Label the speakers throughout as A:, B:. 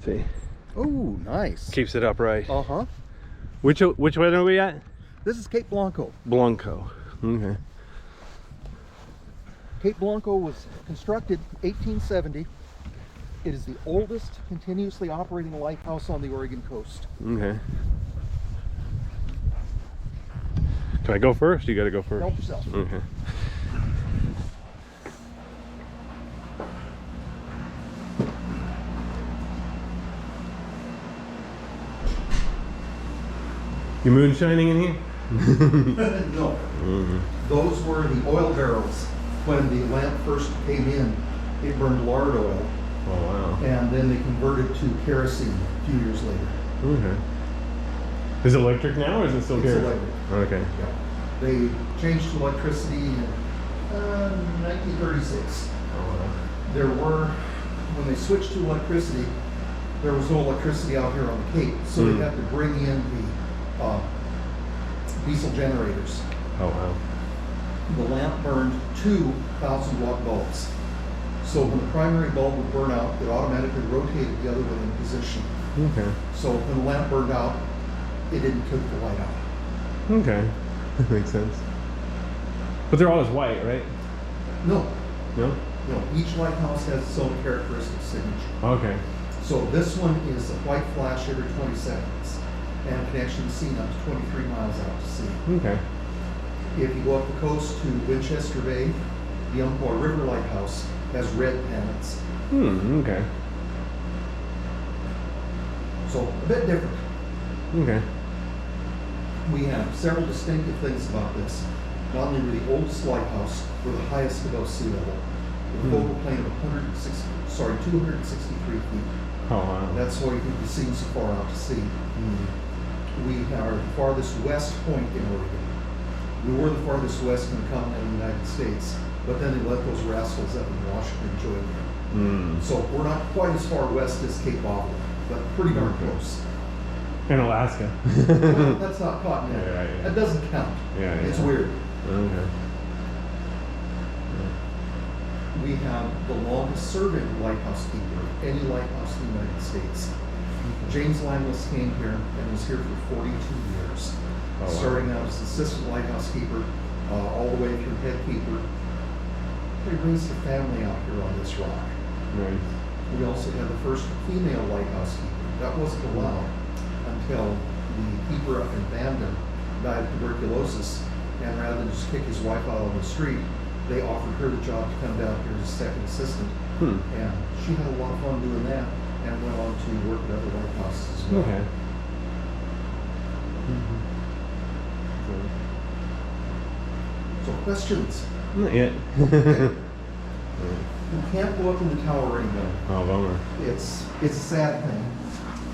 A: See,
B: Oh, nice.
A: keeps it upright.
B: Uh-huh.
A: Which one are we at?
B: This is Cape Blanco.
A: Blanco. Okay.
B: Cape Blanco was constructed 1870. It is the oldest continuously operating lighthouse on the Oregon coast.
A: Okay. Can I go first? You got to go first.
B: Help yourself.
A: Okay. You moonshining in here?
B: No. Those were the oil barrels. When the lamp first came in, it burned lard oil.
A: Oh wow.
B: And then they converted to kerosene a few years later.
A: Okay. Is it electric now, or is it still
B: It's
A: kerosene?
B: electric.
A: Okay.
B: Yeah. They changed to electricity in 1936.
A: Oh wow.
B: There were, when they switched to electricity, there was no electricity out here on the Cape, so they had to bring in the diesel generators.
A: Oh wow.
B: The lamp burned 2,000 watt bulbs. So when the primary bulb would burn out, it automatically rotated the other way in position.
A: Okay.
B: So when the lamp burned out, it didn't kick the light out.
A: Okay. That makes sense. But they're always white, right?
B: No,
A: No?
B: no. Each lighthouse has its own characteristic signature.
A: Okay.
B: So this one is a white flash every 20 seconds and can actually be seen up to 23 miles out to sea.
A: Okay.
B: If you go up the coast to Winchester Bay, the Umpqua River Lighthouse has red pennants.
A: Okay.
B: So a bit different.
A: Okay.
B: We have several distinctive things about this. Not only were the oldest lighthouse, we're the highest above sea level, with a focal plane of 263 feet.
A: Oh wow.
B: That's why you can be seen so far out to sea. We are the farthest west point in Oregon. We were the farthest west in the continental United States, but then they let those rascals up in Washington join them. So we're not quite as far west as Cape Blanco, but pretty darn close.
A: In Alaska.
B: Well, that's not continental.
A: Yeah.
B: That doesn't count.
A: Yeah.
B: It's weird.
A: Okay.
B: We have the longest serving lighthouse keeper of any lighthouse in the United States. James Langless came here and was here for 42 years.
A: Oh, wow.
B: Starting out as assistant lighthouse keeper, all the way through head keeper. They raised a family out here on this rock.
A: Nice.
B: We also had the first female lighthouse keeper. That wasn't allowed until the keeper up in Bandon died of tuberculosis, and rather than just kick his wife out on the street, they offered her the job to come down here as a second assistant. And she had a lot of fun doing that and went on to work at other lighthouses as well.
A: Okay.
B: So questions?
A: Not yet.
B: You can't go up in the tower anymore.
A: Oh, bummer.
B: It's a sad thing.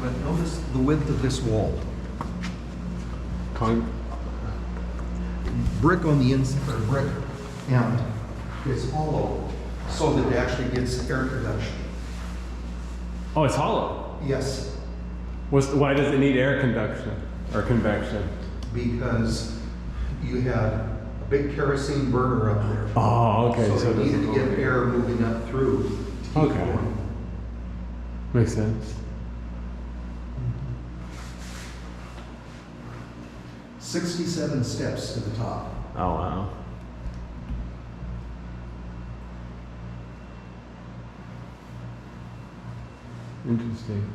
B: But notice the width of this wall. Brick on the inside, or brick, and it's hollow so that it actually gets air conduction.
A: Oh, it's hollow.
B: Yes,
A: Why does it need air conduction or convection?
B: because you had a big kerosene burner up there.
A: Oh, okay.
B: So
A: it
B: they needed to
A: doesn't
B: get
A: go-
B: air moving up through to keep
A: Okay.
B: going.
A: Makes sense.
B: 67 steps to the top.
A: Oh wow. Interesting.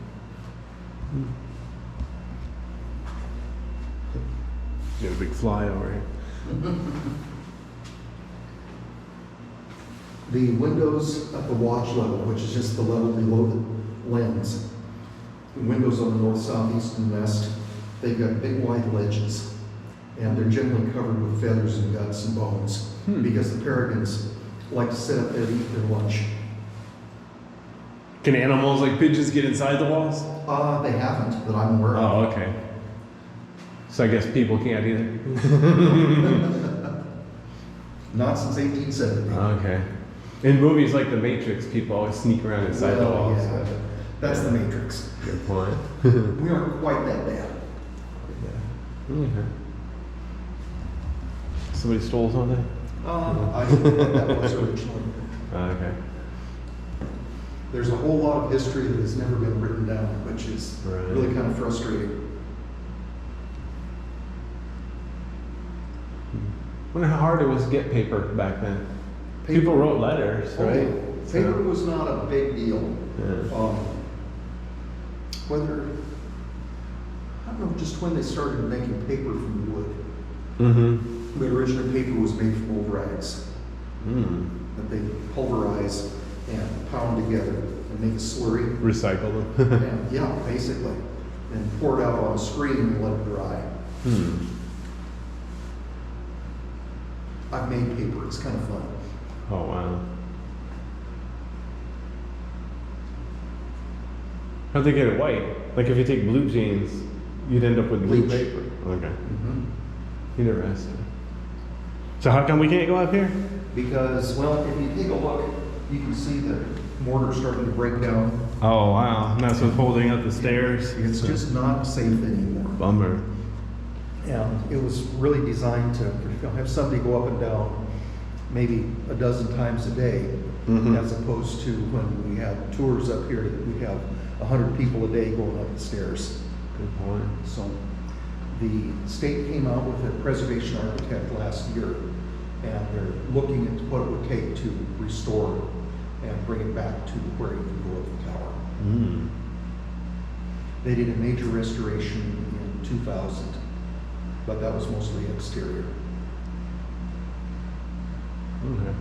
A: Got a big flyover here.
B: The windows at the watch level, which is just the level below the lens, the windows on the north, south, east, and west, they've got big wide ledges, and they're generally covered with feathers and guts and bones, because the peregrines like to sit up there to eat their lunch.
A: Can animals like pigeons get inside the walls?
B: They haven't, that I'm aware of.
A: Oh, okay. So I guess people can't either.
B: Not since 1870.
A: Okay. In movies like The Matrix, people always sneak around inside the
B: Well,
A: walls.
B: yeah, that's the Matrix.
A: Good point.
B: We aren't quite that bad.
A: Okay. Somebody stole something?
B: I don't know what that was originally.
A: Okay.
B: There's a whole lot of history that has never been written down. kind of frustrating.
A: I wonder how hard it was to get paper back then.
B: Paper-
A: People wrote letters, right?
B: Okay, paper was not a big deal.
A: Yeah.
B: Whether, I don't know, just when they started making paper from wood.
A: Mm-hmm.
B: The original paper was made from old rags that they pulverize and pound together and make a slurry.
A: Recycle them.
B: And, yeah, basically. And pour it out on a screen and let it dry. I've made paper, it's kind of fun.
A: Oh, wow. How'd they get it white? Like if you take blue jeans, you'd end up with blue
B: Bleach.
A: paper. Okay. Interesting. So how come we can't go up here?
B: Because, well, if you take a look, you can see the mortar starting to break down.
A: Oh, wow. And that's what's holding up the stairs.
B: It's just not safe anymore.
A: Bummer.
B: And it was really designed to have somebody go up and down maybe a dozen times a day, as opposed to when we have tours up here, that we have 100 people a day going up the stairs.
A: Good point.
B: So the state came out with a preservation architect last year, and they're looking at what it would take to restore it and bring it back to where you can go up the tower. They did a major restoration in 2000, but that was mostly exterior.
A: Okay.